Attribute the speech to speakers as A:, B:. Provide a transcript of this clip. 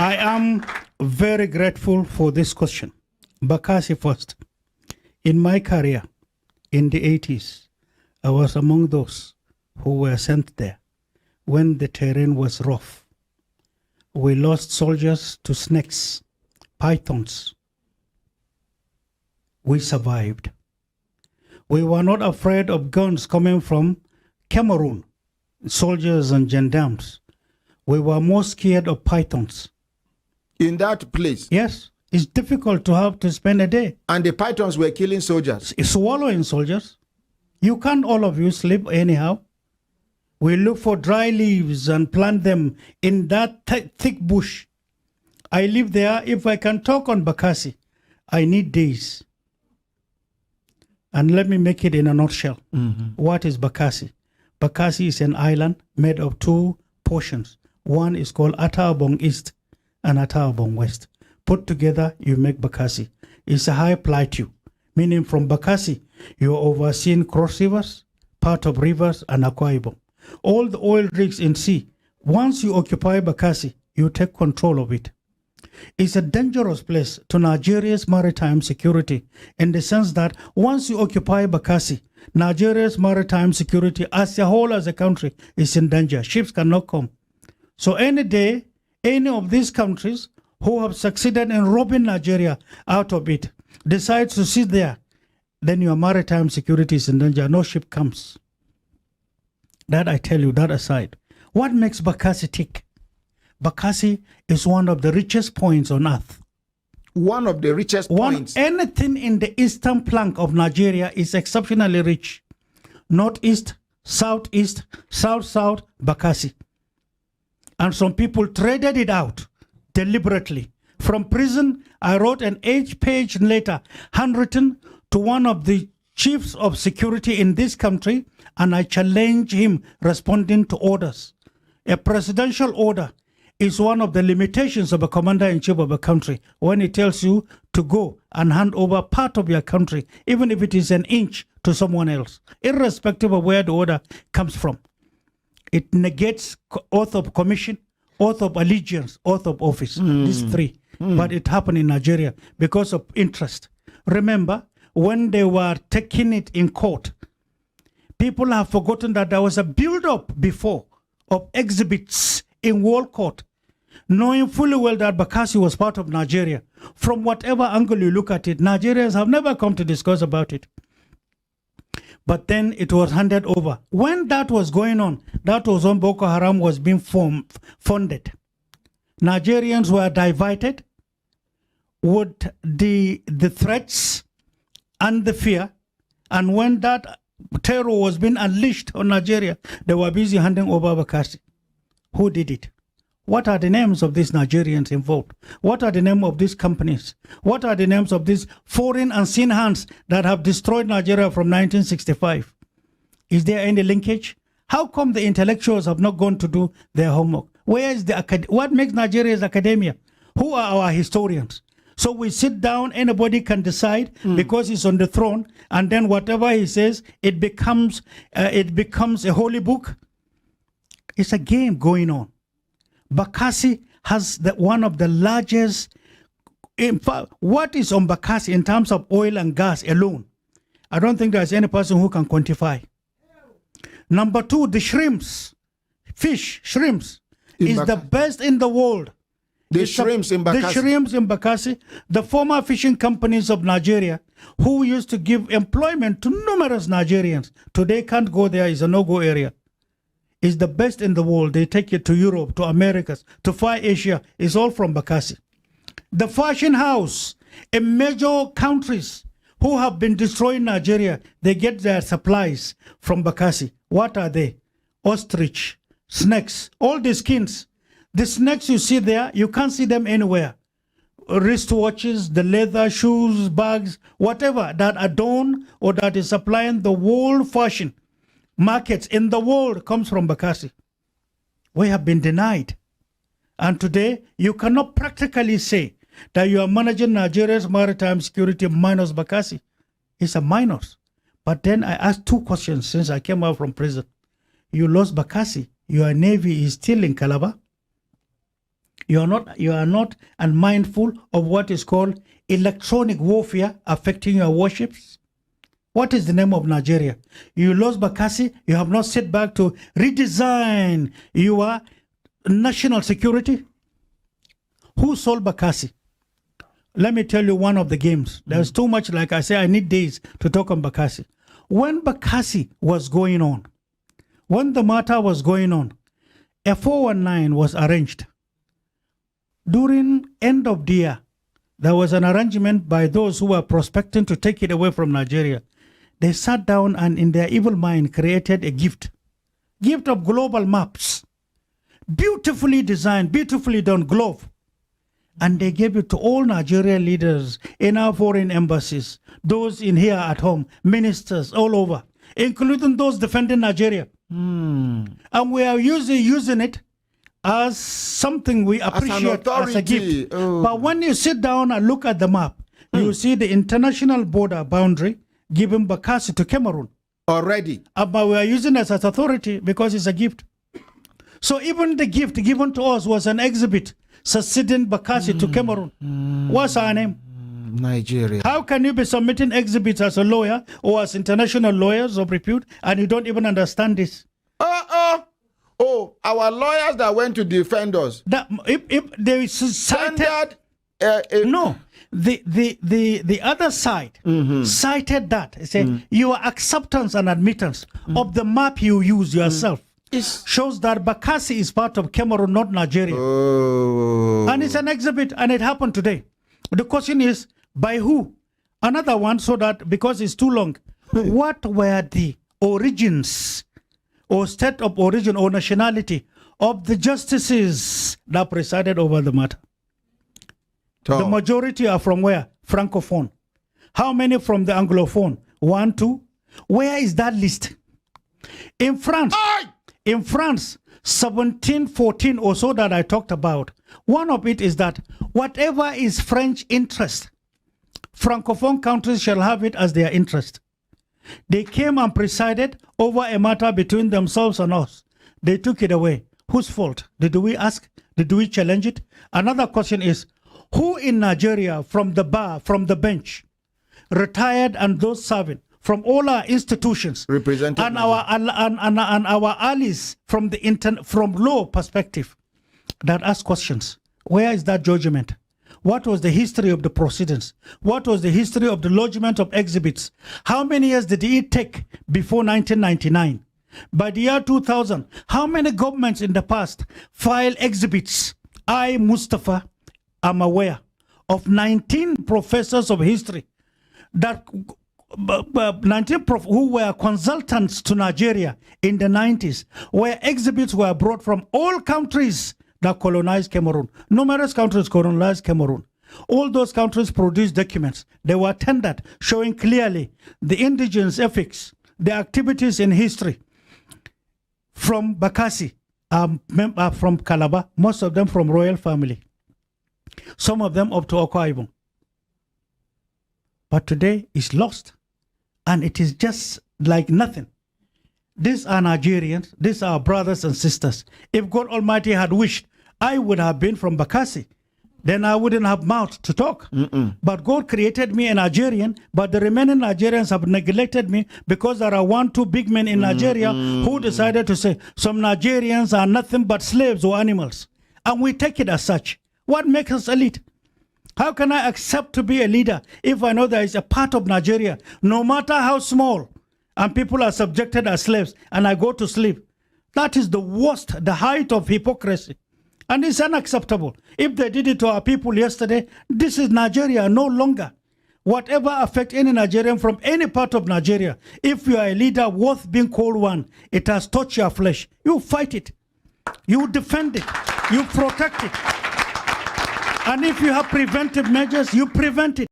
A: I am very grateful for this question. Bakasi first. In my career, in the 80s, I was among those who were sent there when the terrain was rough. We lost soldiers to snakes, pythons. We survived. We were not afraid of guns coming from Cameroon, soldiers and gendarmes. We were more scared of pythons.
B: In that place?
A: Yes. It's difficult to have to spend a day.
B: And the pythons were killing soldiers?
A: Swallowing soldiers. You can't all of you sleep anyhow. We look for dry leaves and plant them in that thick bush. I live there. If I can talk on Bakasi, I need days. And let me make it in a nutshell. What is Bakasi? Bakasi is an island made of two portions. One is called Ataabong East and Ataabong West. Put together, you make Bakasi. It's a high plateau, meaning from Bakasi, you're overseeing cross rivers, part of rivers, and Akwa Ibom. All the oil rigs in sea. Once you occupy Bakasi, you take control of it. It's a dangerous place to Nigeria's maritime security in the sense that once you occupy Bakasi, Nigeria's maritime security as a whole, as a country, is in danger. Ships cannot come. So any day, any of these countries who have succeeded in robbing Nigeria out of it decides to sit there, then your maritime security is in danger. No ship comes. That I tell you, that aside. What makes Bakasi tick? Bakasi is one of the richest points on earth.
B: One of the richest points?
A: Anything in the eastern flank of Nigeria is exceptionally rich. Northeast, southeast, south-south, Bakasi. And some people traded it out deliberately. From prison, I wrote an 8-page letter handwritten to one of the chiefs of security in this country, and I challenged him responding to orders. A presidential order is one of the limitations of a commander-in-chief of a country when he tells you to go and hand over part of your country, even if it is an inch, to someone else, irrespective of where the order comes from. It negates oath of commission, oath of allegiance, oath of office. These three. But it happened in Nigeria because of interest. Remember, when they were taking it in court, people have forgotten that there was a build-up before of exhibits in World Court, knowing fully well that Bakasi was part of Nigeria. From whatever angle you look at it, Nigerians have never come to discuss about it. But then it was handed over. When that was going on, that was when Boko Haram was being funded. Nigerians were divided with the threats and the fear. And when that terror was being unleashed on Nigeria, they were busy handing over Bakasi. Who did it? What are the names of these Nigerians involved? What are the names of these companies? What are the names of these foreign unseen hands that have destroyed Nigeria from 1965? Is there any linkage? How come the intellectuals have not gone to do their homework? Where is what makes Nigeria's academia? Who are our historians? So we sit down, anybody can decide because he's on the throne, and then whatever he says, it becomes a holy book. It's a game going on. Bakasi has one of the largest, in fact, what is on Bakasi in terms of oil and gas alone? I don't think there's any person who can quantify. Number two, the shrimps, shrimps, is the best in the world.
B: The shrimps in Bakasi.
A: The shrimps in Bakasi, the former fishing companies of Nigeria, who used to give employment to numerous Nigerians, today can't go there, is a no-go area. Is the best in the world. They take it to Europe, to Americas, to Far Asia. It's all from Bakasi. The fashion house in major countries who have been destroying Nigeria, they get their supplies from Bakasi. What are they? Ostrich, snakes, all the skins. The snakes you see there, you can't see them anywhere. Wristwatches, the leather, shoes, bags, whatever that adorn or that is supplying the world fashion markets in the world comes from Bakasi. We have been denied. And today, you cannot practically say that you are managing Nigeria's maritime security minus Bakasi. It's a minus. But then I asked two questions since I came out from prison. You lost Bakasi. Your navy is still in Calabar. You are not unmindful of what is called electronic warfare affecting your warships. What is the name of Nigeria? You lost Bakasi. You have not set back to redesign your national security. Who sold Bakasi? Let me tell you one of the games. There's too much, like I say, I need days to talk on Bakasi. When Bakasi was going on, when the matter was going on, a 419 was arranged. During end of the year, there was an arrangement by those who were prospecting to take it away from Nigeria. They sat down and in their evil mind created a gift of global maps, beautifully designed, beautifully done glove. And they gave it to all Nigerian leaders in our foreign embassies, those in here at home, ministers all over, including those defending Nigeria. And we are using it as something we appreciate as a gift.
B: Oh.
A: But when you sit down and look at the map, you see the international border boundary giving Bakasi to Cameroon.
B: Already.
A: But we are using it as authority because it's a gift. So even the gift given to us was an exhibit succeeding Bakasi to Cameroon. What's our name?
B: Nigeria.
A: How can you be submitting exhibits as a lawyer or as international lawyers of repute and you don't even understand this?
B: Oh, our lawyers that went to defend us.
A: That if they cited no, the other side cited that. They say your acceptance and admittance of the map you use yourself shows that Bakasi is part of Cameroon, not Nigeria.
B: Oh.
A: And it's an exhibit, and it happened today. The question is, by who? Another one, so that, because it's too long, what were the origins or state of origin or nationality of the justices that presided over the matter? The majority are from where? Francophone. How many from the Anglophone? 1, 2. Where is that list? In France. In France, 1714 or so that I talked about, one of it is that whatever is French interest, Francophone countries shall have it as their interest. They came and presided over a matter between themselves and us. They took it away. Whose fault? Did we ask? Did we challenge it? Another question is, who in Nigeria from the bar, from the bench, retired and those serving, from all our institutions,
B: represented
A: and our allies from the from law perspective, that ask questions. Where is that judgment? What was the history of the proceedings? What was the history of the lodgement of exhibits? How many years did it take before 1999? By the year 2000, how many governments in the past filed exhibits? I, Mustafa, am aware of 19 professors of history that 19 who were consultants to Nigeria in the 90s, where exhibits were brought from all countries that colonized Cameroon. Numerous countries colonized Cameroon. All those countries produced documents. They were tendered, showing clearly the indigenous ethics, the activities in history. From Bakasi, from Calabar, most of them from royal family. Some of them up to Akwa Ibom. But today it's lost. And it is just like nothing. These are Nigerians. These are brothers and sisters. If God Almighty had wished, I would have been from Bakasi. Then I wouldn't have mouth to talk. But God created me a Nigerian, but the remaining Nigerians have neglected me because there are 1, 2 big men in Nigeria who decided to say some Nigerians are nothing but slaves or animals. And we take it as such. What makes us elite? How can I accept to be a leader if I know there is a part of Nigeria, no matter how small, and people are subjected as slaves, and I go to sleep? That is the worst, the height of hypocrisy. And it's unacceptable. If they did it to our people yesterday, this is Nigeria no longer. Whatever affects any Nigerian from any part of Nigeria, if you are a leader worth being called one, it has touched your flesh. You fight it. You defend it. You protect it. And if you have preventive measures, you prevent it.